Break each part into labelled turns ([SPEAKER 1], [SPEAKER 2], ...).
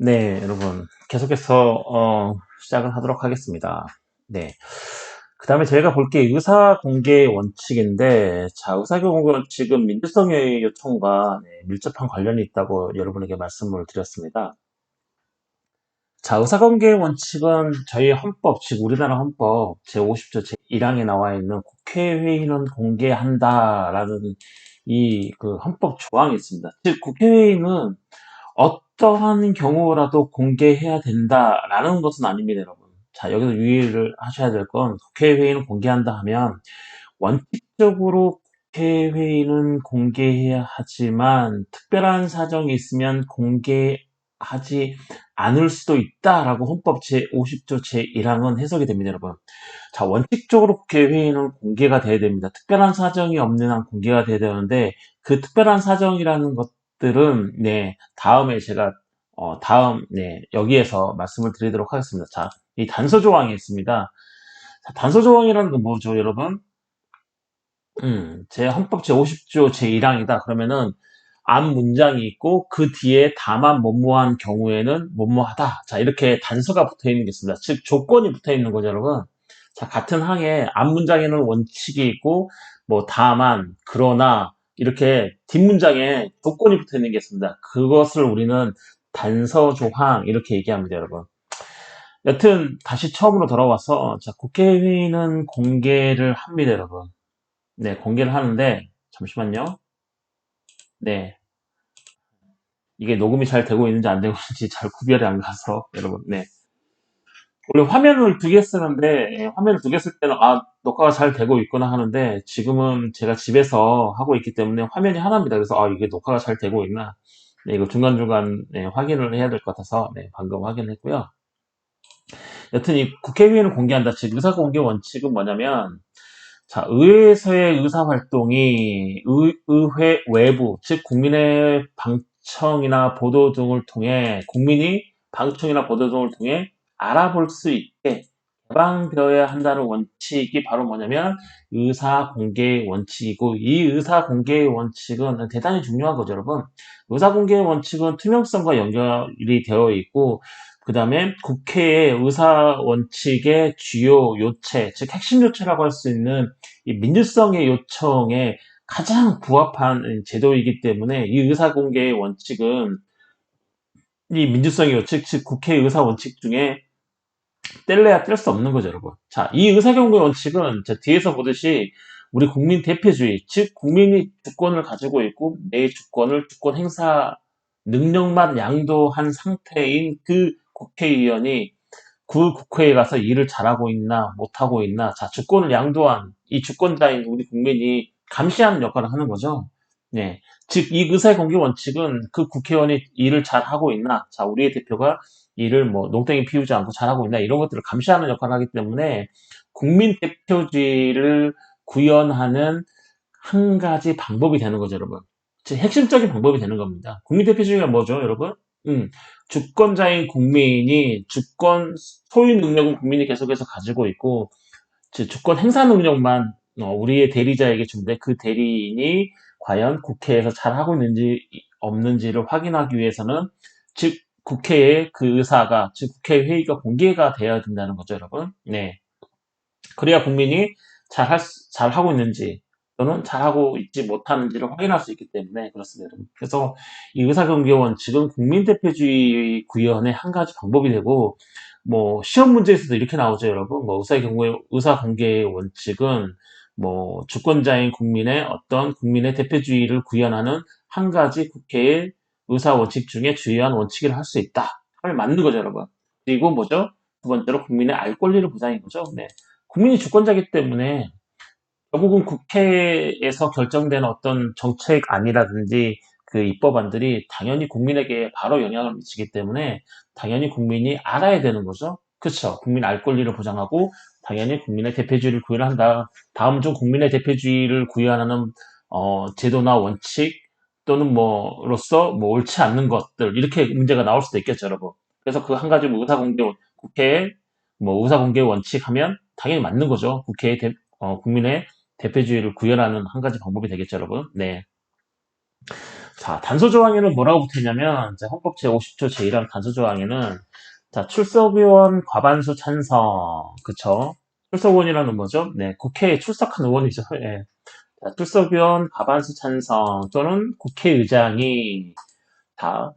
[SPEAKER 1] 네, 여러분. 계속해서, 시작을 하도록 하겠습니다. 네. 그 다음에 저희가 볼 게 의사 공개 원칙인데, 자, 의사 공개 원칙은 민주성의 요청과 밀접한 관련이 있다고 여러분에게 말씀을 드렸습니다. 자, 의사 공개 원칙은 저희 헌법, 즉 우리나라 헌법 제50조 제1항에 나와 있는 국회회의는 공개한다라는 이 그 헌법 조항이 있습니다. 즉, 국회회의는 어떠한 경우라도 공개해야 된다라는 것은 아닙니다, 여러분. 자, 여기서 유의를 하셔야 될 건 국회회의는 공개한다 하면 원칙적으로 국회회의는 공개해야 하지만 특별한 사정이 있으면 공개하지 않을 수도 있다라고 헌법 제50조 제1항은 해석이 됩니다, 여러분. 자, 원칙적으로 국회회의는 공개가 돼야 됩니다. 특별한 사정이 없는 한 공개가 돼야 되는데 그 특별한 사정이라는 것들은 다음에 제가 여기에서 말씀을 드리도록 하겠습니다. 자, 이 단서 조항이 있습니다. 자, 단서 조항이라는 건 뭐죠, 여러분? 제 헌법 제50조 제1항이다. 그러면은 앞 문장이 있고 그 뒤에 다만 뭐뭐한 경우에는 뭐뭐하다. 자, 이렇게 단서가 붙어 있는 게 있습니다. 즉 조건이 붙어 있는 거죠, 여러분. 자, 같은 항에 앞 문장에는 원칙이 있고 뭐 다만, 그러나 이렇게 뒷문장에 조건이 붙어 있는 게 있습니다. 그것을 우리는 단서 조항 이렇게 얘기합니다, 여러분. 여튼 다시 처음으로 돌아와서 자, 국회회의는 공개를 합니다, 여러분. 네, 공개를 하는데 잠시만요. 네, 이게 녹음이 잘 되고 있는지 안 되고 있는지 잘 구별이 안 가서 여러분. 네, 원래 화면을 두 개 쓰는데 화면을 두 개 쓸 때는 녹화가 잘 되고 있구나 하는데 지금은 제가 집에서 하고 있기 때문에 화면이 하나입니다. 그래서 이게 녹화가 잘 되고 있나? 네, 이거 중간중간 확인을 해야 될 것 같아서 방금 확인했고요. 여튼 이 국회의회는 공개한다. 즉 의사 공개 원칙은 뭐냐면 자, 의회에서의 의사활동이 의회 외부, 즉 국민의 방청이나 보도 등을 통해 국민이 방청이나 보도 등을 통해 알아볼 수 있게 개방되어야 한다는 원칙이 바로 뭐냐면 의사 공개 원칙이고 이 의사 공개 원칙은 대단히 중요한 거죠, 여러분. 의사 공개 원칙은 투명성과 연결이 되어 있고 그 다음에 국회의 의사 원칙의 주요 요체, 즉 핵심 요체라고 할 수 있는 이 민주성의 요청에 가장 부합한 제도이기 때문에 이 의사공개의 원칙은 이 민주성의 요책, 즉 국회 의사 원칙 중에 뗄래야 뗄 수 없는 거죠, 여러분. 자, 이 의사경고의 원칙은 뒤에서 보듯이 우리 국민 대표주의, 즉 국민이 주권을 가지고 있고 내 주권 행사 능력만 양도한 상태인 그 국회의원이 그 국회에 가서 일을 잘하고 있나 못하고 있나, 자, 주권을 양도한 이 주권자인 우리 국민이 감시하는 역할을 하는 거죠. 네. 즉, 이 의사의 공개 원칙은 그 국회의원이 일을 잘하고 있나, 자, 우리의 대표가 일을 뭐 농땡이 피우지 않고 잘하고 있나, 이런 것들을 감시하는 역할을 하기 때문에 국민 대표주의를 구현하는 한 가지 방법이 되는 거죠, 여러분. 즉, 핵심적인 방법이 되는 겁니다. 국민 대표주의가 뭐죠, 여러분? 주권자인 국민이 소유 능력은 국민이 계속해서 가지고 있고, 즉, 주권 행사 능력만 우리의 대리자에게 주는데 그 대리인이 과연 국회에서 잘하고 있는지 없는지를 확인하기 위해서는 즉, 국회의 그 의사가, 즉, 국회 회의가 공개가 되어야 된다는 거죠, 여러분. 네. 그래야 국민이 잘하고 있는지 또는 잘하고 있지 못하는지를 확인할 수 있기 때문에 그렇습니다, 여러분. 그래서 이 의사경계 원칙은 국민대표주의 구현의 한 가지 방법이 되고, 뭐 시험 문제에서도 이렇게 나오죠, 여러분. 뭐 의사공개 원칙은 뭐 주권자인 국민의 어떤 국민의 대표주의를 구현하는 한 가지 국회의 의사 원칙 중에 주요한 원칙이라 할 수 있다 하면 맞는 거죠, 여러분. 그리고 뭐죠? 두 번째로 국민의 알 권리를 보장인 거죠. 네. 국민이 주권자이기 때문에 결국은 국회에서 결정되는 어떤 정책안이라든지 그 입법안들이 당연히 국민에게 바로 영향을 미치기 때문에 당연히 국민이 알아야 되는 거죠. 그렇죠. 국민 알 권리를 보장하고 당연히 국민의 대표주의를 구현한다. 다음 중 국민의 대표주의를 구현하는 제도나 원칙 또는 뭐로서 뭐 옳지 않는 것들, 이렇게 문제가 나올 수도 있겠죠, 여러분. 그래서 그 한 가지 뭐 국회에 뭐 의사공개 원칙 하면 당연히 맞는 거죠. 국민의 대표주의를 구현하는 한 가지 방법이 되겠죠, 여러분. 네. 자, 단서 조항에는 뭐라고 붙어있냐면, 자, 헌법 제50조 제1항 단서 조항에는, 자, 출석의원 과반수 찬성, 그쵸? 출석의원이라는 뭐죠? 네, 국회에 출석한 의원이죠. 예. 자, 출석의원 과반수 찬성 또는 국회의장이, 자,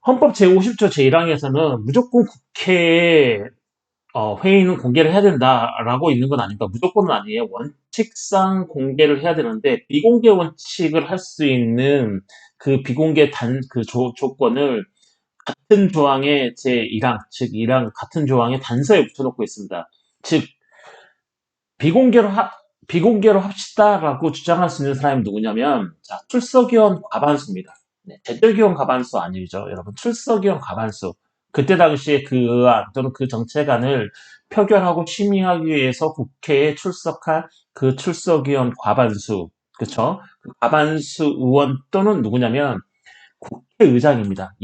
[SPEAKER 1] 헌법 제50조 제1항에서는 무조건 국회에 회의는 공개를 해야 된다라고 있는 건 아닙니다. 무조건은 아니에요. 원칙상 공개를 해야 되는데 비공개 원칙을 할 수 있는 그 비공개 조건을 같은 조항의 제1항, 즉 1항 같은 조항의 단서에 붙여놓고 있습니다. 즉 비공개로 비공개로 합시다라고 주장할 수 있는 사람이 누구냐면 자, 출석위원 과반수입니다. 네, 제적위원 과반수 아니죠, 여러분. 출석위원 과반수. 그때 당시에 그 의안 또는 그 정책안을 표결하고 심의하기 위해서 국회에 출석한 그 출석위원 과반수, 그쵸? 그 과반수 의원 또는 누구냐면 국회의장입니다.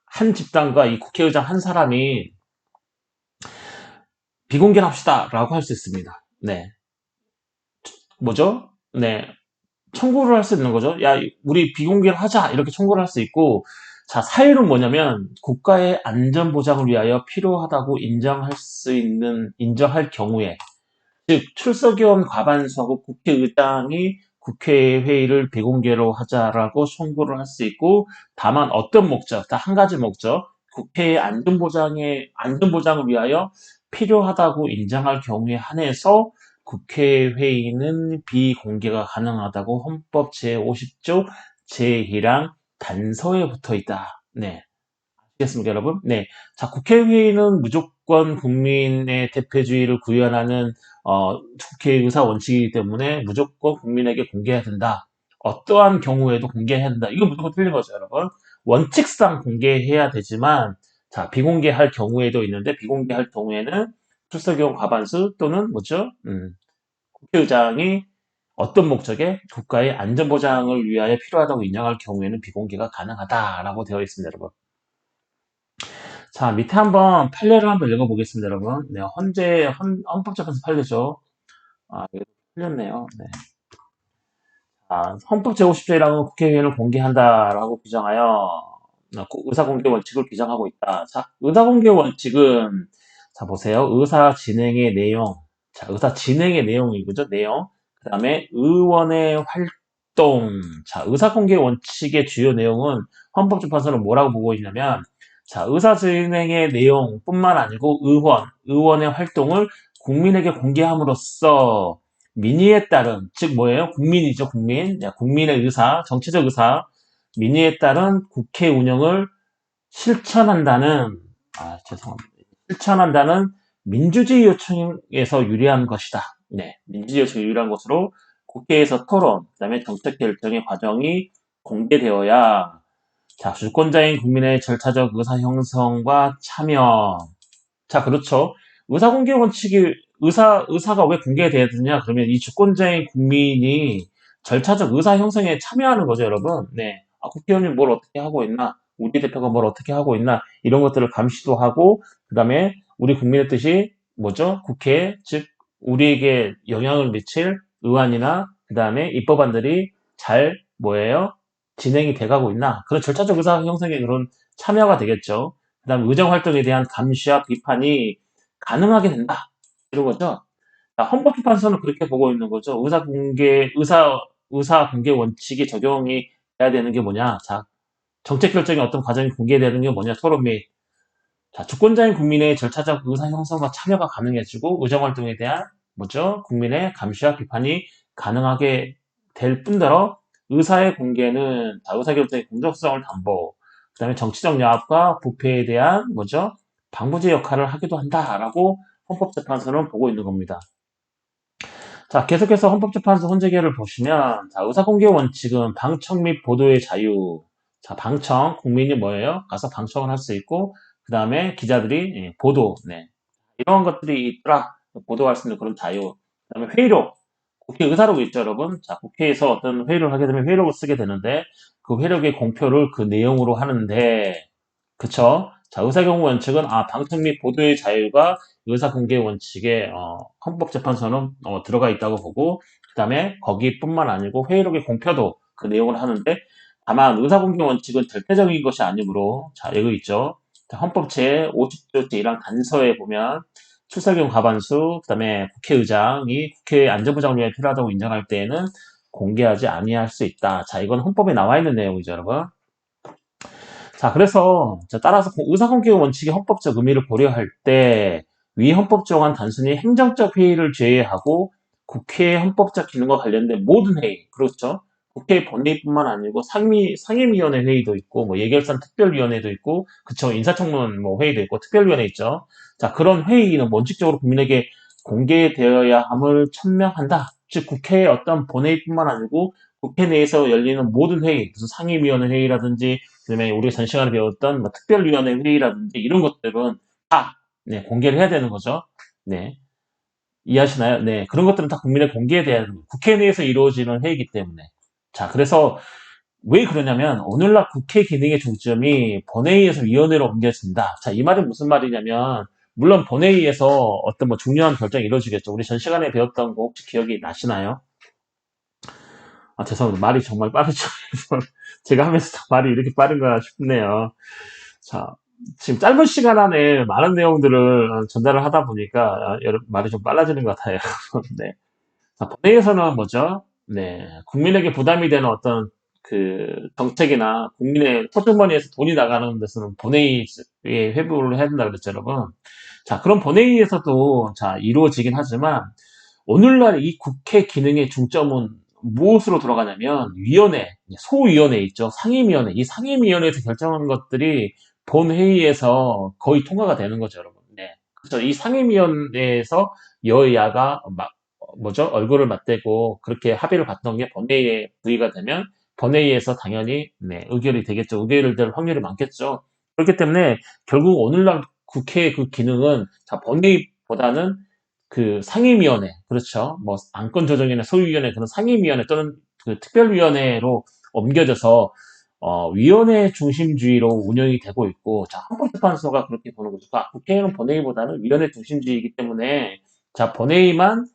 [SPEAKER 1] 한 집단과 이 국회의장 한 사람이 비공개를 합시다라고 할 수 있습니다. 네. 뭐죠? 네. 청구를 할 수 있는 거죠. 야, 우리 비공개를 하자. 이렇게 청구를 할 수 있고, 자, 사유는 뭐냐면, 국가의 안전 보장을 위하여 필요하다고 인정할 경우에, 즉, 출석위원 과반수하고 국회의장이 국회 회의를 비공개로 하자라고 청구를 할 수 있고, 다만 어떤 목적, 다 한 가지 목적, 국회의 안전보장을 위하여 필요하다고 인정할 경우에 한해서 국회 회의는 비공개가 가능하다고 헌법 제50조 제1항 단서에 붙어 있다. 네. 아시겠습니까, 여러분? 네. 자, 국회회의는 무조건 국민의 대표주의를 구현하는 국회의사 원칙이기 때문에 무조건 국민에게 공개해야 된다. 어떠한 경우에도 공개해야 된다. 이건 무조건 틀린 거죠, 여러분. 원칙상 공개해야 되지만, 자, 비공개할 경우에도 있는데, 비공개할 경우에는 출석용 과반수 또는 뭐죠? 국회의장이 어떤 목적에 국가의 안전보장을 위하여 필요하다고 인정할 경우에는 비공개가 가능하다라고 되어 있습니다, 여러분. 자, 밑에 한번 판례를 한번 읽어보겠습니다, 여러분. 네, 헌법재판소 판례죠. 아, 이거 틀렸네요. 네. 헌법 제50조라는 국회의원을 공개한다라고 규정하여 의사공개 원칙을 규정하고 있다. 자, 의사공개 원칙은 자 보세요. 의사 진행의 내용. 자, 의사 진행의 내용이 그죠? 내용. 그 다음에 의원의 활동. 자, 의사공개 원칙의 주요 내용은 헌법재판소는 뭐라고 보고 있냐면 자, 의사 진행의 내용뿐만 아니고 의원의 활동을 국민에게 공개함으로써 민의에 따른, 즉 뭐예요? 국민이죠, 국민. 국민의 의사, 정치적 의사, 민의에 따른 국회 운영을 실천한다는, 실천한다는 민주주의 요청에서 유리한 것이다. 네, 민주주의 요청에 유리한 것으로 국회에서 토론, 그 다음에 정책 결정의 과정이 공개되어야, 자, 주권자인 국민의 절차적 의사 형성과 참여, 자, 그렇죠. 의사공개 원칙이 의사가 왜 공개돼야 되느냐? 그러면 이 주권자인 국민이 절차적 의사 형성에 참여하는 거죠, 여러분. 네. 아, 국회의원이 뭘 어떻게 하고 있나? 우리 대표가 뭘 어떻게 하고 있나? 이런 것들을 감시도 하고, 그 다음에 우리 국민의 뜻이 뭐죠? 국회, 즉, 우리에게 영향을 미칠 의안이나, 그 다음에 입법안들이 잘, 뭐예요? 진행이 돼가고 있나? 그런 절차적 의사 형성에 그런 참여가 되겠죠. 그 다음 의정활동에 대한 감시와 비판이 가능하게 된다. 이런 거죠. 헌법재판소는 그렇게 보고 있는 거죠. 의사 공개 원칙이 적용이 돼야 되는 게 뭐냐. 자, 정책 결정의 어떤 과정이 공개되는 게 뭐냐. 토론 및, 자, 주권자인 국민의 절차적 의사 형성과 참여가 가능해지고, 의정활동에 대한, 뭐죠? 국민의 감시와 비판이 가능하게 될 뿐더러, 의사의 공개는, 자, 의사결정의 공정성을 담보, 그 다음에 정치적 여합과 부패에 대한, 뭐죠? 방부제 역할을 하기도 한다라고 헌법재판소는 보고 있는 겁니다. 자, 계속해서 헌법재판소 헌재계를 보시면, 자, 의사공개 원칙은 방청 및 보도의 자유. 자, 방청, 국민이 뭐예요? 가서 방청을 할 수 있고, 그 다음에 기자들이 보도, 네. 이런 것들이 있더라. 보도할 수 있는 그런 자유. 그 다음에 회의록. 국회 의사록이 있죠, 여러분. 자, 국회에서 어떤 회의를 하게 되면 회의록을 쓰게 되는데, 그 회의록의 공표를 그 내용으로 하는데, 그쵸? 자, 의사경우 원칙은, 방청 및 보도의 자유가 의사공개 원칙에, 헌법재판소는 들어가 있다고 보고, 그 다음에 거기뿐만 아니고 회의록의 공표도 그 내용을 하는데 다만 의사공개 원칙은 절대적인 것이 아니므로 자 여기 있죠. 헌법 제50조 제1항 단서에 보면 출석용 과반수 그다음에 국회의장이 국회 안전보장 위에 필요하다고 인정할 때에는 공개하지 아니할 수 있다. 자 이건 헌법에 나와 있는 내용이죠, 여러분. 자 그래서 따라서 의사공개 원칙의 헌법적 의미를 고려할 때 위 헌법 조항은 단순히 행정적 회의를 제외하고 국회의 헌법적 기능과 관련된 모든 회의, 그렇죠? 국회 본회의뿐만 아니고 상임위원회 회의도 있고, 뭐 예결산 특별위원회도 있고, 그쵸? 인사청문 뭐 회의도 있고, 특별위원회 있죠. 자 그런 회의는 원칙적으로 국민에게 공개되어야 함을 천명한다. 즉 국회의 어떤 본회의뿐만 아니고 국회 내에서 열리는 모든 회의, 무슨 상임위원회 회의라든지, 그다음에 우리가 전 시간에 배웠던 뭐 특별위원회 회의라든지 이런 것들은 다 네, 공개를 해야 되는 거죠. 네. 이해하시나요? 네. 그런 것들은 다 국민에 공개돼야 되는 거예요. 국회 내에서 이루어지는 회의이기 때문에. 자, 그래서 왜 그러냐면 오늘날 국회 기능의 중점이 본회의에서 위원회로 옮겨진다. 자, 이 말이 무슨 말이냐면 물론 본회의에서 어떤 뭐 중요한 결정이 이루어지겠죠. 우리 전 시간에 배웠던 거 혹시 기억이 나시나요? 아, 죄송합니다. 말이 정말 빠르죠. 제가 하면서 말이 이렇게 빠른가 싶네요. 자, 지금 짧은 시간 안에 많은 내용들을 전달을 하다 보니까 말이 좀 빨라지는 것 같아요. 네. 자, 본회의에서는 뭐죠? 네. 국민에게 부담이 되는 어떤 그 정책이나 국민의 소주머니에서 돈이 나가는 데서는 본회의에 회부를 해야 된다 그랬죠, 여러분. 자, 그럼 본회의에서도 자, 이루어지긴 하지만 오늘날 이 국회 기능의 중점은 무엇으로 돌아가냐면 위원회, 소위원회 있죠. 상임위원회. 이 상임위원회에서 결정한 것들이 본회의에서 거의 통과가 되는 거죠, 여러분. 네. 그렇죠. 이 상임위원회에서 여야가 뭐죠? 얼굴을 맞대고 그렇게 합의를 봤던 게 본회의에 부의가 되면 본회의에서 당연히 네, 의결이 되겠죠. 의결이 될 확률이 많겠죠. 그렇기 때문에 결국 오늘날 국회의 그 기능은 자, 본회의보다는 그 상임위원회, 그렇죠. 뭐 안건조정위원회, 소위위원회 그런 상임위원회 또는 그 특별위원회로 옮겨져서 위원회 중심주의로 운영이 되고 있고, 자, 헌법재판소가 그렇게 보는 거죠. 그러니까 국회는 본회의보다는 위원회 중심주의이기 때문에, 자, 본회의만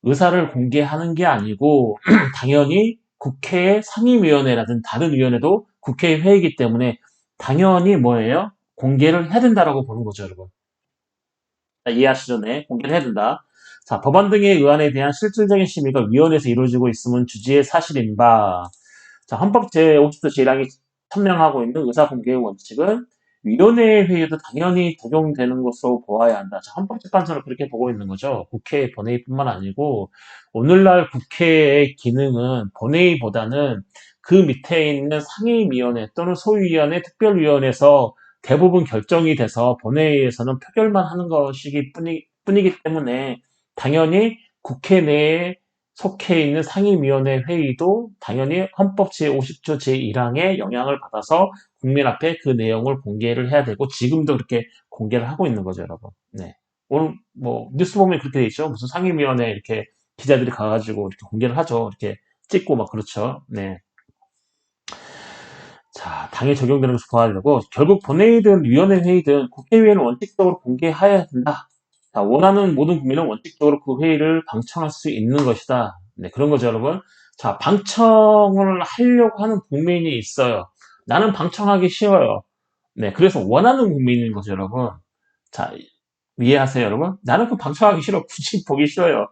[SPEAKER 1] 의사를 공개하는 게 아니고, 당연히 국회의 상임위원회라든 다른 위원회도 국회 회의이기 때문에, 당연히 뭐예요? 공개를 해야 된다라고 보는 거죠, 여러분. 자, 이해하시죠? 네, 공개를 해야 된다. 자, 법안 등의 의안에 대한 실질적인 심의가 위원회에서 이루어지고 있음은 주지의 사실인 바. 자, 헌법 제50조 제1항이 천명하고 있는 의사공개의 원칙은 위원회 회의도 당연히 적용되는 것으로 보아야 한다. 자, 헌법재판소는 그렇게 보고 있는 거죠. 국회 본회의뿐만 아니고 오늘날 국회의 기능은 본회의보다는 그 밑에 있는 상임위원회 또는 소위원회, 특별위원회에서 대부분 결정이 돼서 본회의에서는 표결만 하는 것이기 뿐이기 때문에 당연히 국회 내에 속해 있는 상임위원회 회의도 당연히 헌법 제50조 제1항의 영향을 받아서 국민 앞에 그 내용을 공개를 해야 되고 지금도 그렇게 공개를 하고 있는 거죠, 여러분. 네. 오늘 뭐 뉴스 보면 그렇게 돼 있죠. 무슨 상임위원회 이렇게 기자들이 가가지고 이렇게 공개를 하죠. 이렇게 찍고 막 그렇죠. 네. 자, 당에 적용되는 것을 보아야 되고 결국 본회의든 위원회 회의든 국회의회는 원칙적으로 공개해야 된다. 자, 원하는 모든 국민은 원칙적으로 그 회의를 방청할 수 있는 것이다. 네, 그런 거죠, 여러분. 자, 방청을 하려고 하는 국민이 있어요. 나는 방청하기 싫어요. 네, 그래서 원하는 국민인 거죠, 여러분. 자, 이해하세요, 여러분? 나는 그 방청하기 싫어. 굳이 보기 싫어요.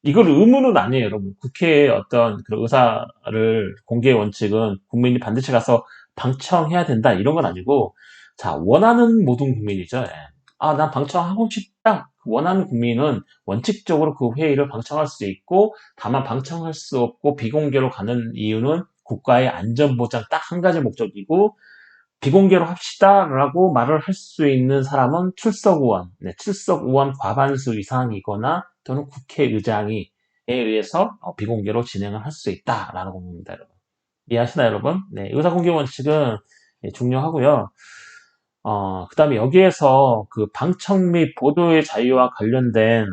[SPEAKER 1] 이걸 의무는 아니에요, 여러분. 국회의 어떤 그 의사를 공개 원칙은 국민이 반드시 가서 방청해야 된다, 이런 건 아니고, 자, 원하는 모든 국민이죠. 예. 아, 난 방청하고 싶다. 원하는 국민은 원칙적으로 그 회의를 방청할 수 있고, 다만 방청할 수 없고 비공개로 가는 이유는 국가의 안전보장 딱 한 가지 목적이고, 비공개로 합시다라고 말을 할 수 있는 사람은 출석 의원, 네, 출석 의원 과반수 이상이거나 또는 국회의장에 의해서 비공개로 진행을 할 수 있다라는 겁니다, 여러분. 이해하시나요, 여러분? 네, 의사공개 원칙은 중요하고요. 그 다음에 여기에서 그 방청 및 보도의 자유와 관련된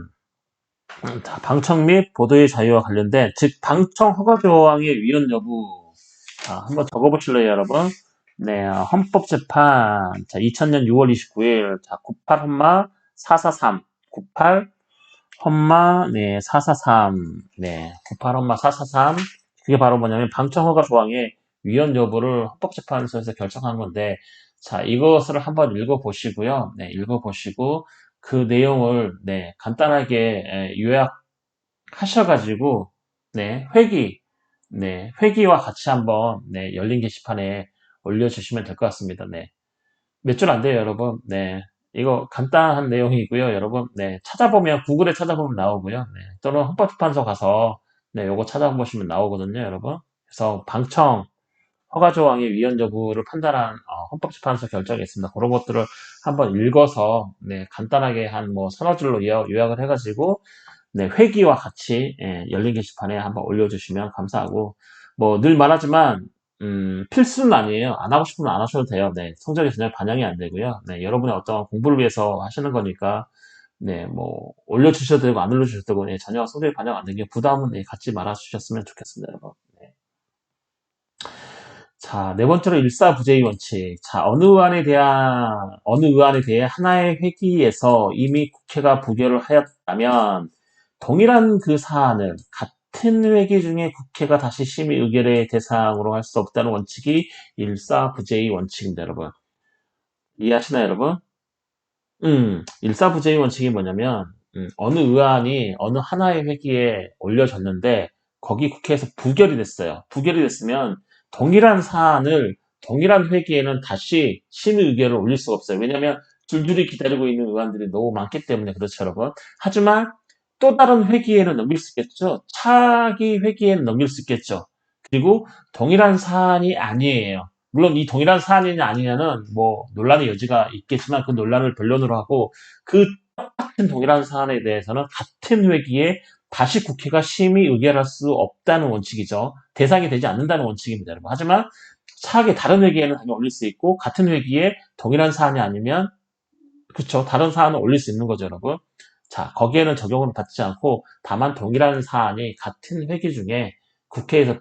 [SPEAKER 1] 자, 방청 및 보도의 자유와 관련된 즉 방청 허가 조항의 위헌 여부 자, 한번 적어보실래요, 여러분? 네, 헌법재판 자 2000년 6월 29일 자 98헌마 443 98 험마, 네, 443, 네, 98 험마 443. 그게 바로 뭐냐면 방청허가 조항의 위헌 여부를 헌법재판소에서 결정한 건데, 자, 이것을 한번 읽어보시고요. 네, 읽어보시고, 그 내용을, 네, 간단하게 요약하셔가지고, 네, 회기와 같이 한번, 네, 열린 게시판에 올려주시면 될 것 같습니다. 네. 몇 줄 안 돼요, 여러분. 네. 이거 간단한 내용이고요, 여러분. 네. 찾아보면, 구글에 찾아보면 나오고요. 네. 또는 헌법재판소 가서, 네, 요거 찾아보시면 나오거든요, 여러분. 그래서 방청, 허가조항의 위헌 여부를 판단한 헌법재판소 결정이 있습니다. 그런 것들을 한번 읽어서, 네, 간단하게 한 뭐 서너 줄로 요약을 해가지고, 네, 회기와 같이 열린 게시판에 한번 올려주시면 감사하고, 뭐 늘 말하지만 필수는 아니에요. 안 하고 싶으면 안 하셔도 돼요. 네, 성적에 전혀 반영이 안 되고요. 네, 여러분의 어떤 공부를 위해서 하시는 거니까 네, 뭐 올려주셔도 되고 안 올려주셔도 되고 네, 전혀 성적에 반영 안 되게 부담은 네, 갖지 말아 주셨으면 좋겠습니다, 여러분. 네. 자, 네 번째로 일사부재의 원칙. 자, 어느 의안에 대해 하나의 회기에서 이미 국회가 부결을 하였다면 동일한 그 사안을 같은 회기 중에 국회가 다시 심의 의결의 대상으로 할 수 없다는 원칙이 일사부재의 원칙입니다, 여러분. 이해하시나요, 여러분? 일사부재의 원칙이 뭐냐면, 어느 의안이 어느 하나의 회기에 올려졌는데, 거기 국회에서 부결이 됐어요. 부결이 됐으면, 동일한 사안을 동일한 회기에는 다시 심의 의결을 올릴 수가 없어요. 왜냐하면 줄줄이 기다리고 있는 의안들이 너무 많기 때문에 그렇죠, 여러분. 하지만 또 다른 회기에는 넘길 수 있겠죠. 차기 회기에는 넘길 수 있겠죠. 그리고 동일한 사안이 아니에요. 물론 이 동일한 사안이냐 아니냐는 뭐 논란의 여지가 있겠지만 그 논란을 변론으로 하고 그 똑같은 동일한 사안에 대해서는 같은 회기에 다시 국회가 심의 의결할 수 없다는 원칙이죠. 대상이 되지 않는다는 원칙입니다, 여러분. 하지만 차기 다른 회기에는 당연히 올릴 수 있고 같은 회기에 동일한 사안이 아니면 그렇죠. 다른 사안을 올릴 수 있는 거죠, 여러분. 자, 거기에는 적용을 받지 않고 다만 동일한 사안이 같은 회기 중에 국회에서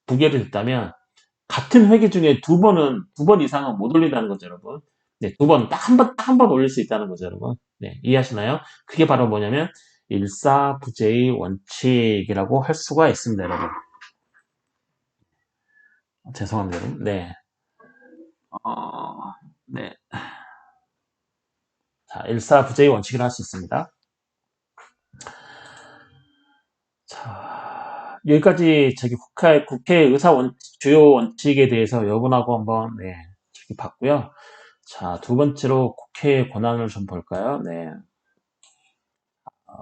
[SPEAKER 1] 부결이 됐다면 같은 회기 중에 두 번 이상은 못 올린다는 거죠, 여러분. 네, 두 번, 딱 한 번 올릴 수 있다는 거죠, 여러분. 네, 이해하시나요? 그게 바로 뭐냐면, 일사부재의 원칙이라고 할 수가 있습니다, 여러분. 죄송합니다, 여러분. 네. 네. 자, 일사부재의 원칙을 할 수 있습니다. 자, 여기까지 국회 의사 주요 원칙에 대해서 여러분하고 한번, 네, 봤고요. 자, 두 번째로 국회의 권한을 좀 볼까요? 네.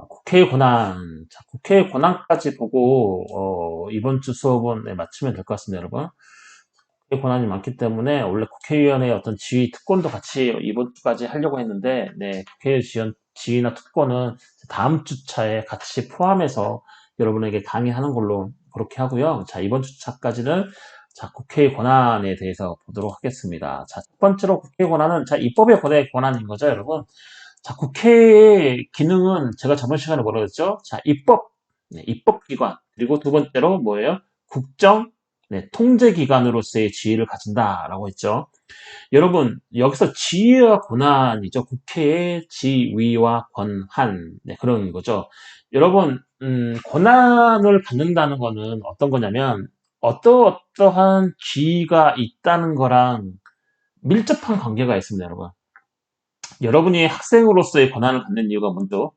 [SPEAKER 1] 국회의 권한. 자, 국회의 권한까지 보고, 이번 주 수업은 네, 마치면 될 것 같습니다, 여러분. 국회 권한이 많기 때문에, 원래 국회의원의 어떤 지휘 특권도 같이 이번 주까지 하려고 했는데, 네, 지휘나 특권은 다음 주차에 같이 포함해서 여러분에게 강의하는 걸로 그렇게 하고요. 자, 이번 주차까지는 자, 국회의 권한에 대해서 보도록 하겠습니다. 자, 첫 번째로 국회의 권한은, 자, 입법의 권한인 거죠, 여러분. 자, 국회의 기능은 제가 저번 시간에 뭐라 그랬죠? 자, 네, 입법기관. 그리고 두 번째로 뭐예요? 국정, 네, 통제기관으로서의 지위를 가진다라고 했죠. 여러분, 여기서 지위와 권한이죠. 국회의 지위와 권한. 네, 그런 거죠. 여러분, 권한을 갖는다는 거는 어떤 거냐면, 어떠한 지위가 있다는 거랑 밀접한 관계가 있습니다, 여러분. 여러분이 학생으로서의 권한을 갖는 이유가 먼저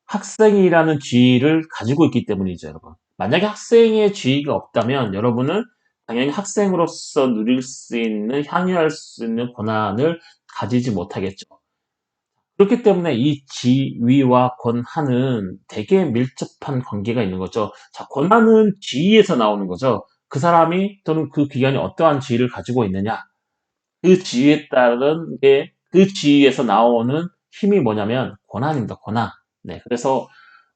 [SPEAKER 1] 학생이라는 지위를 가지고 있기 때문이죠, 여러분. 만약에 학생의 지위가 없다면 여러분은 당연히 학생으로서 누릴 수 있는, 향유할 수 있는 권한을 가지지 못하겠죠. 그렇기 때문에 이 지위와 권한은 되게 밀접한 관계가 있는 거죠. 자, 권한은 지위에서 나오는 거죠. 그 사람이 또는 그 기관이 어떠한 지위를 가지고 있느냐. 그 지위에 따른 게 그 지위에서 나오는 힘이 뭐냐면 권한입니다. 권한. 네, 그래서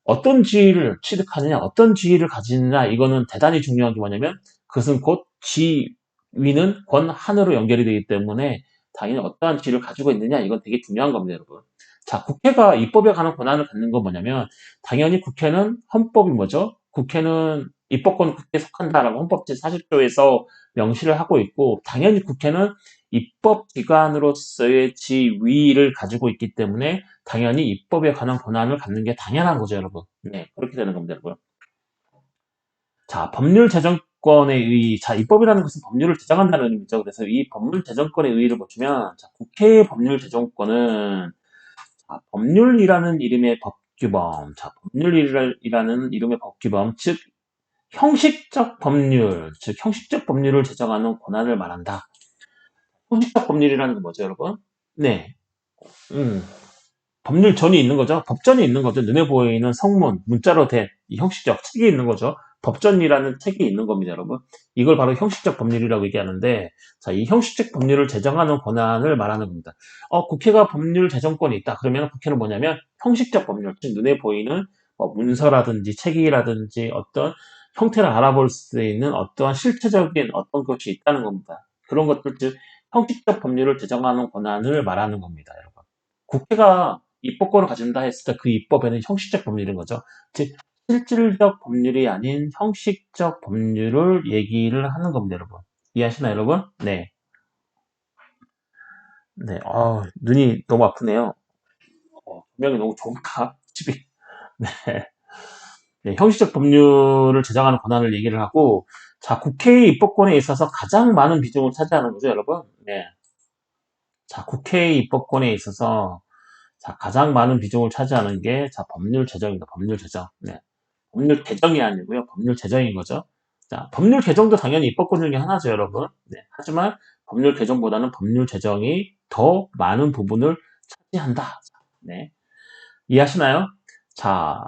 [SPEAKER 1] 어떤 지위를 취득하느냐, 어떤 지위를 가지느냐 이거는 대단히 중요한 게 뭐냐면 그것은 곧 지위는 권한으로 연결이 되기 때문에 당연히 어떠한 지위를 가지고 있느냐 이건 되게 중요한 겁니다, 여러분. 자, 국회가 입법에 관한 권한을 갖는 건 뭐냐면 당연히 국회는 헌법이 뭐죠? 국회는 입법권 국회에 속한다라고 헌법 제40조에서 명시를 하고 있고 당연히 국회는 입법기관으로서의 지위를 가지고 있기 때문에 당연히 입법에 관한 권한을 갖는 게 당연한 거죠, 여러분. 네, 그렇게 되는 겁니다, 여러분. 자, 법률 제정권의 의, 자, 입법이라는 것은 법률을 제정한다는 의미죠. 그래서 이 법률 제정권의 의의를 보시면, 자, 국회의 법률 제정권은, 자, 법률이라는 이름의 법규범, 자, 법률이라는 이름의 법규범, 즉, 형식적 법률, 즉, 형식적 법률을 제정하는 권한을 말한다. 형식적 법률이라는 게 뭐죠, 여러분? 네, 음, 법률전이 있는 거죠. 법전이 있는 거죠. 눈에 보이는 성문, 문자로 된 이 형식적 책이 있는 거죠. 법전이라는 책이 있는 겁니다, 여러분. 이걸 바로 형식적 법률이라고 얘기하는데, 자, 이 형식적 법률을 제정하는 권한을 말하는 겁니다. 국회가 법률 제정권이 있다. 그러면 국회는 뭐냐면 형식적 법률, 즉 눈에 보이는 뭐 문서라든지 책이라든지 어떤 형태를 알아볼 수 있는 어떠한 실체적인 어떤 것이 있다는 겁니다. 그런 것들, 즉 형식적 법률을 제정하는 권한을 말하는 겁니다, 여러분. 국회가 입법권을 가진다 했을 때 그 입법에는 형식적 법률인 거죠. 즉 실질적 법률이 아닌 형식적 법률을 얘기를 하는 겁니다, 여러분. 이해하시나요, 여러분? 네. 네. 눈이 너무 아프네요. 조명이 너무 좋은가? 집이. 네. 네. 형식적 법률을 제정하는 권한을 얘기를 하고, 자, 국회의 입법권에 있어서 가장 많은 비중을 차지하는 거죠, 여러분. 네. 자, 국회의 입법권에 있어서 자, 가장 많은 비중을 차지하는 게, 자, 법률 제정입니다. 법률 제정. 네. 법률 개정이 아니고요. 법률 제정인 거죠. 자, 법률 개정도 당연히 입법권 중에 하나죠, 여러분. 네. 하지만 법률 개정보다는 법률 제정이 더 많은 부분을 차지한다. 네. 이해하시나요? 자,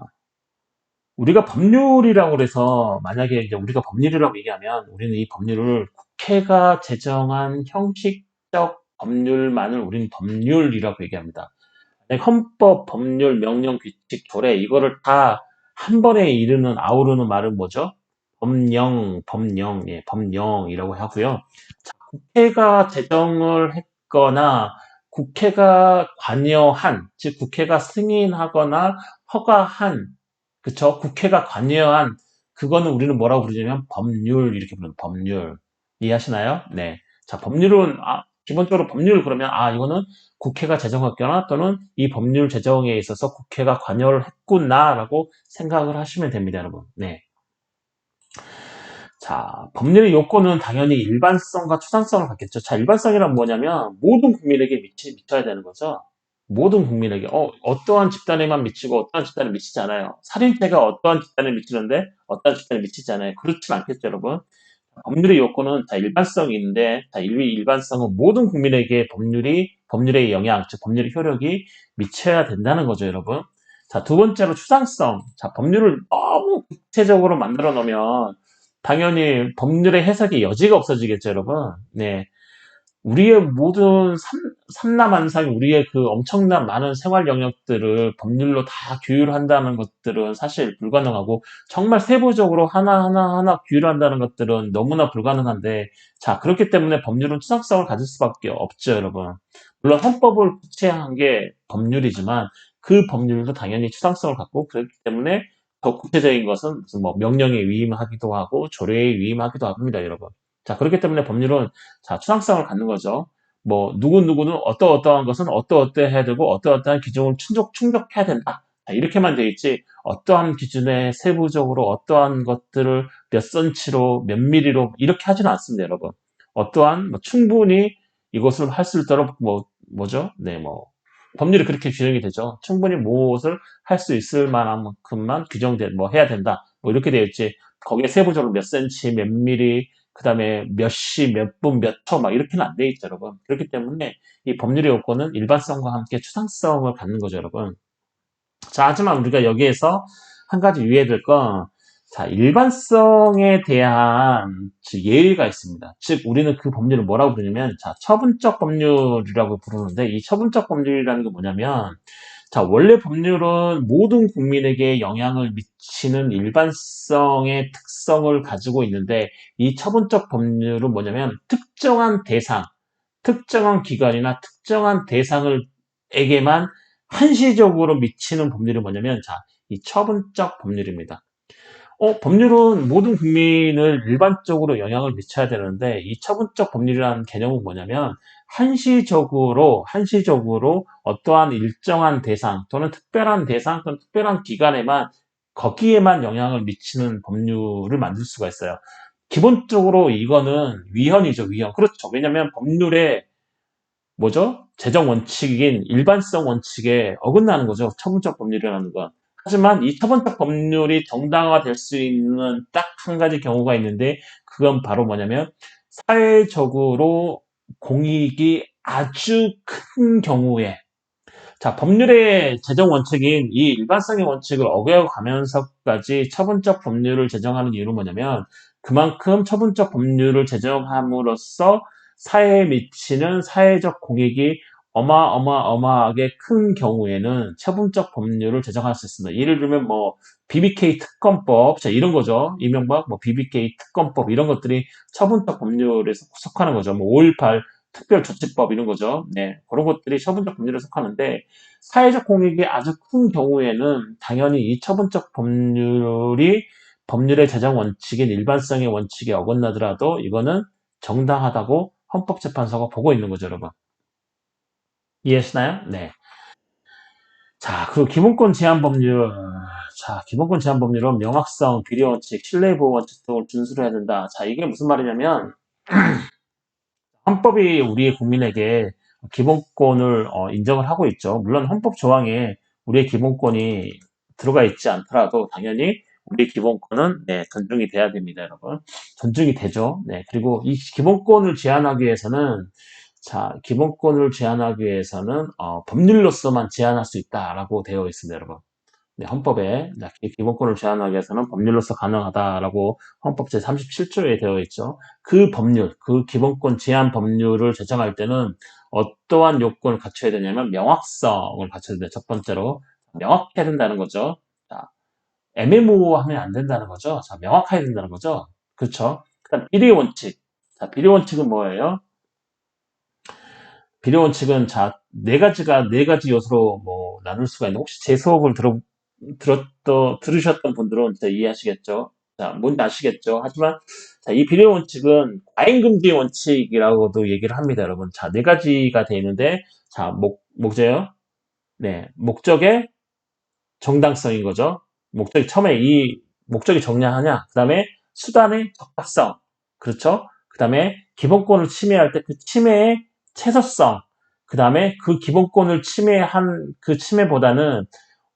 [SPEAKER 1] 우리가 법률이라고 해서 만약에 이제 우리가 법률이라고 얘기하면 우리는 이 법률을 국회가 제정한 형식적 법률만을 우리는 법률이라고 얘기합니다. 헌법, 법률, 명령, 규칙, 조례 이거를 다 한 번에 이르는 아우르는 말은 뭐죠? 법령, 예, 법령이라고 하고요. 자, 국회가 제정을 했거나 국회가 관여한, 즉 국회가 승인하거나 허가한, 그쵸? 국회가 관여한 그거는 우리는 뭐라고 부르냐면 법률 이렇게 부르는 법률. 이해하시나요? 네. 자, 법률은 기본적으로 법률 그러면 이거는 국회가 제정했거나 또는 이 법률 제정에 있어서 국회가 관여를 했구나라고 생각을 하시면 됩니다, 여러분. 네. 자, 법률의 요건은 당연히 일반성과 추상성을 갖겠죠. 자, 일반성이란 뭐냐면 모든 국민에게 미쳐야 되는 거죠. 모든 국민에게 어떠한 집단에만 미치고 어떠한 집단에 미치지 않아요. 살인죄가 어떠한 집단에 미치는데 어떠한 집단에 미치지 않아요. 그렇진 않겠죠, 여러분. 법률의 요건은 자 일반성이 있는데 자 일반성은 모든 국민에게 법률의 영향, 즉 법률의 효력이 미쳐야 된다는 거죠, 여러분. 자, 두 번째로 추상성. 자, 법률을 너무 구체적으로 만들어 놓으면 당연히 법률의 해석의 여지가 없어지겠죠, 여러분. 네. 우리의 모든 삼라만상이 우리의 그 엄청난 많은 생활 영역들을 법률로 다 규율한다는 것들은 사실 불가능하고 정말 세부적으로 하나하나 규율한다는 것들은 너무나 불가능한데 자 그렇기 때문에 법률은 추상성을 가질 수밖에 없죠, 여러분. 물론 헌법을 구체화한 게 법률이지만 그 법률도 당연히 추상성을 갖고 그렇기 때문에 더 구체적인 것은 무슨 뭐 명령에 위임하기도 하고 조례에 위임하기도 합니다, 여러분. 자 그렇기 때문에 법률은 자, 추상성을 갖는 거죠. 뭐, 누구누구는 어떠어떠한 것은 어떠어떠해야 되고, 어떠어떠한 기준을 충족해야 된다. 자, 이렇게만 돼 있지, 어떠한 기준에 세부적으로 어떠한 것들을 몇 센치로, 몇 미리로, 이렇게 하지는 않습니다, 여러분. 어떠한, 충분히 이것을 할 수 있도록, 뭐죠? 네, 법률이 그렇게 규정이 되죠. 충분히 무엇을 할 수 있을 만한 만큼만 해야 된다. 이렇게 되어 있지. 거기에 세부적으로 몇 센치, 몇 미리, 그 다음에 몇 시, 몇 분, 몇 초, 이렇게는 안 돼 있죠, 여러분. 그렇기 때문에 이 법률의 요건은 일반성과 함께 추상성을 갖는 거죠, 여러분. 자, 하지만 우리가 여기에서 한 가지 유의해야 될 건, 자, 일반성에 대한 예의가 있습니다. 즉, 우리는 그 법률을 뭐라고 부르냐면, 자, 처분적 법률이라고 부르는데, 이 처분적 법률이라는 게 뭐냐면, 자, 원래 법률은 모든 국민에게 영향을 미치는 일반성의 특성을 가지고 있는데, 이 처분적 법률은 뭐냐면, 특정한 대상, 특정한 기관이나 특정한 에게만 한시적으로 미치는 법률이 뭐냐면, 자, 이 처분적 법률입니다. 법률은 모든 국민을 일반적으로 영향을 미쳐야 되는데 이 처분적 법률이라는 개념은 뭐냐면 한시적으로 어떠한 일정한 대상 또는 특별한 대상 또는 특별한 기간에만 거기에만 영향을 미치는 법률을 만들 수가 있어요. 기본적으로 이거는 위헌이죠, 위헌. 그렇죠. 왜냐하면 법률에 뭐죠? 재정 원칙인 일반성 원칙에 어긋나는 거죠. 처분적 법률이라는 건. 하지만 이 처분적 법률이 정당화될 수 있는 딱 한 가지 경우가 있는데 그건 바로 뭐냐면 사회적으로 공익이 아주 큰 경우에 자, 법률의 제정 원칙인 이 일반성의 원칙을 어겨가면서까지 처분적 법률을 제정하는 이유는 뭐냐면 그만큼 처분적 법률을 제정함으로써 사회에 미치는 사회적 공익이 어마어마하게 큰 경우에는 처분적 법률을 제정할 수 있습니다. 예를 들면 뭐 BBK 특검법, 자 이런 거죠. 이명박 뭐 BBK 특검법 이런 것들이 처분적 법률에 속하는 거죠. 뭐 5.18 특별조치법 이런 거죠. 네, 그런 것들이 처분적 법률에 속하는데 사회적 공익이 아주 큰 경우에는 당연히 이 처분적 법률이 법률의 제정 원칙인 일반성의 원칙에 어긋나더라도 이거는 정당하다고 헌법재판소가 보고 있는 거죠, 여러분. 이해하시나요? 네. 자, 그 기본권 제한 법률. 자, 기본권 제한 법률은 명확성, 비례 원칙, 신뢰보호 원칙 등을 준수를 해야 된다. 자, 이게 무슨 말이냐면 헌법이 우리 국민에게 기본권을 인정을 하고 있죠. 물론 헌법 조항에 우리의 기본권이 들어가 있지 않더라도 당연히 우리의 기본권은 네, 존중이 돼야 됩니다, 여러분. 존중이 되죠. 네, 그리고 이 기본권을 제한하기 위해서는 자, 기본권을 제한하기 위해서는 법률로서만 제한할 수 있다라고 되어 있습니다, 여러분. 네, 헌법에 기본권을 제한하기 위해서는 법률로서 가능하다라고 헌법 제37조에 되어 있죠. 그 법률, 그 기본권 제한 법률을 제정할 때는 어떠한 요건을 갖춰야 되냐면 명확성을 갖춰야 돼요. 첫 번째로 명확해야 된다는 거죠. 자, 애매모호하면 안 된다는 거죠. 자, 명확해야 된다는 거죠. 그렇죠? 그다음 비례 원칙. 자, 비례 원칙은 뭐예요? 비례 원칙은 자, 네 가지 요소로 뭐 나눌 수가 있는데 혹시 제 수업을 들으셨던 분들은 진짜 이해하시겠죠? 자, 뭔지 아시겠죠? 하지만 자, 이 비례 원칙은 과잉금지 원칙이라고도 얘기를 합니다, 여러분. 자, 네 가지가 되어 있는데 자, 목적이요? 네, 목적의 정당성인 거죠. 목적이 처음에 이 목적이 정량하냐? 그 다음에 수단의 적합성. 그렇죠? 그 다음에 기본권을 침해할 때 그 침해의 최소성. 그 다음에 그 기본권을 침해한 그 침해보다는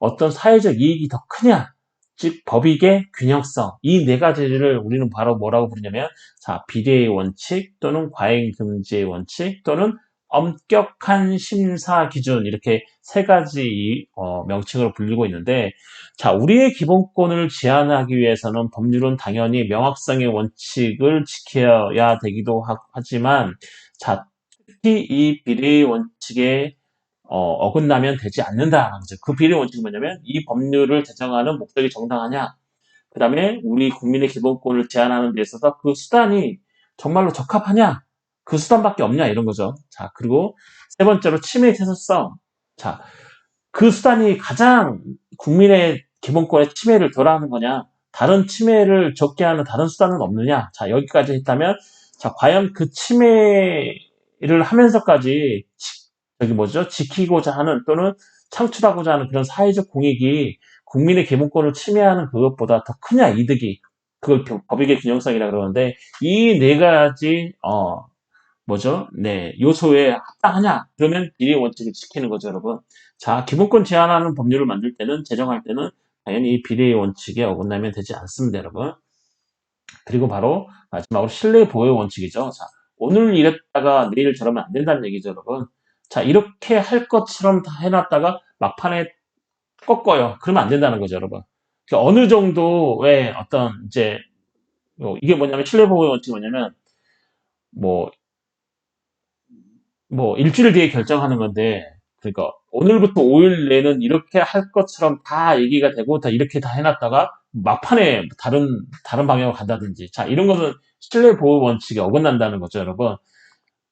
[SPEAKER 1] 어떤 사회적 이익이 더 크냐? 즉 법익의 균형성. 이 네 가지를 우리는 바로 뭐라고 부르냐면 자, 비례의 원칙 또는 과잉 금지의 원칙 또는 엄격한 심사 기준 이렇게 세 가지 명칭으로 불리고 있는데 자, 우리의 기본권을 제한하기 위해서는 법률은 당연히 명확성의 원칙을 지켜야 되기도 하지만 자, 특히 이 비례의 원칙에 어긋나면 되지 않는다는 거죠. 그 비례 원칙은 뭐냐면 이 법률을 제정하는 목적이 정당하냐 그 다음에 우리 국민의 기본권을 제한하는 데 있어서 그 수단이 정말로 적합하냐? 그 수단밖에 없냐? 이런 거죠. 자, 그리고 세 번째로 침해 태소성. 자, 그 수단이 가장 국민의 기본권의 침해를 덜하는 거냐? 다른 침해를 적게 하는 다른 수단은 없느냐? 자, 여기까지 했다면, 자, 과연 그 침해를 하면서까지, 저기 뭐죠? 지키고자 하는 또는 창출하고자 하는 그런 사회적 공익이 국민의 기본권을 침해하는 그것보다 더 크냐, 이득이. 그걸 법익의 균형성이라 그러는데, 이 네 가지, 뭐죠? 네, 요소에 합당하냐? 그러면 비례 원칙을 지키는 거죠, 여러분. 자, 기본권 제한하는 법률을 만들 때는, 제정할 때는 당연히 이 비례 원칙에 어긋나면 되지 않습니다, 여러분. 그리고 바로 마지막으로 신뢰 보호 원칙이죠. 자, 오늘 이랬다가 내일 저러면 안 된다는 얘기죠, 여러분. 자, 이렇게 할 것처럼 다 해놨다가 막판에 꺾어요. 그러면 안 된다는 거죠, 여러분. 그러니까 어느 정도의 어떤 이제 이게 뭐냐면 신뢰 보호 원칙이 뭐냐면 뭐 일주일 뒤에 결정하는 건데, 그러니까 오늘부터 5일 내는 이렇게 할 것처럼 다 얘기가 되고 다 이렇게 다 해놨다가 막판에 다른 방향으로 간다든지, 자 이런 것은 신뢰 보호 원칙에 어긋난다는 거죠, 여러분.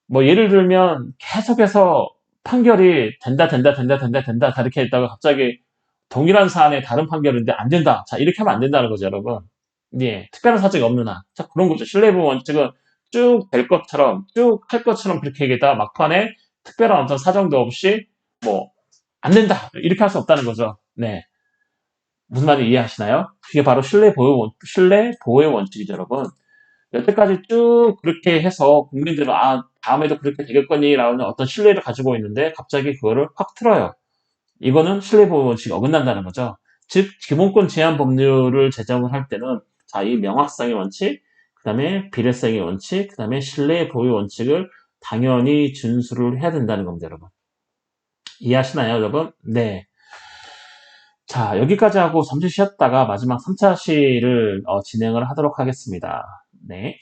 [SPEAKER 1] 뭐 예를 들면 계속해서 판결이 된다 다 이렇게 했다가 갑자기 동일한 사안에 다른 판결인데 안 된다. 자 이렇게 하면 안 된다는 거죠, 여러분. 예, 특별한 사정이 없는 한. 자, 그런 거죠. 신뢰보호 원칙은 쭉 될 것처럼, 쭉 할 것처럼 그렇게 얘기하다가 막판에 특별한 어떤 사정도 없이, 뭐, 안 된다! 이렇게 할 수 없다는 거죠. 네. 무슨 말인지 이해하시나요? 그게 바로 신뢰보호의 원칙이죠, 여러분. 여태까지 쭉 그렇게 해서 국민들은, 아, 다음에도 그렇게 되겠거니라는 어떤 신뢰를 가지고 있는데, 갑자기 그거를 확 틀어요. 이거는 신뢰보호 원칙이 어긋난다는 거죠. 즉, 기본권 제한 법률을 제정을 할 때는, 자, 이 명확성의 원칙, 그 다음에 비례성의 원칙, 그 다음에 신뢰보호 원칙을 당연히 준수를 해야 된다는 겁니다, 여러분. 이해하시나요, 여러분? 네. 자, 여기까지 하고 잠시 쉬었다가 마지막 3차 시를 진행을 하도록 하겠습니다. 네.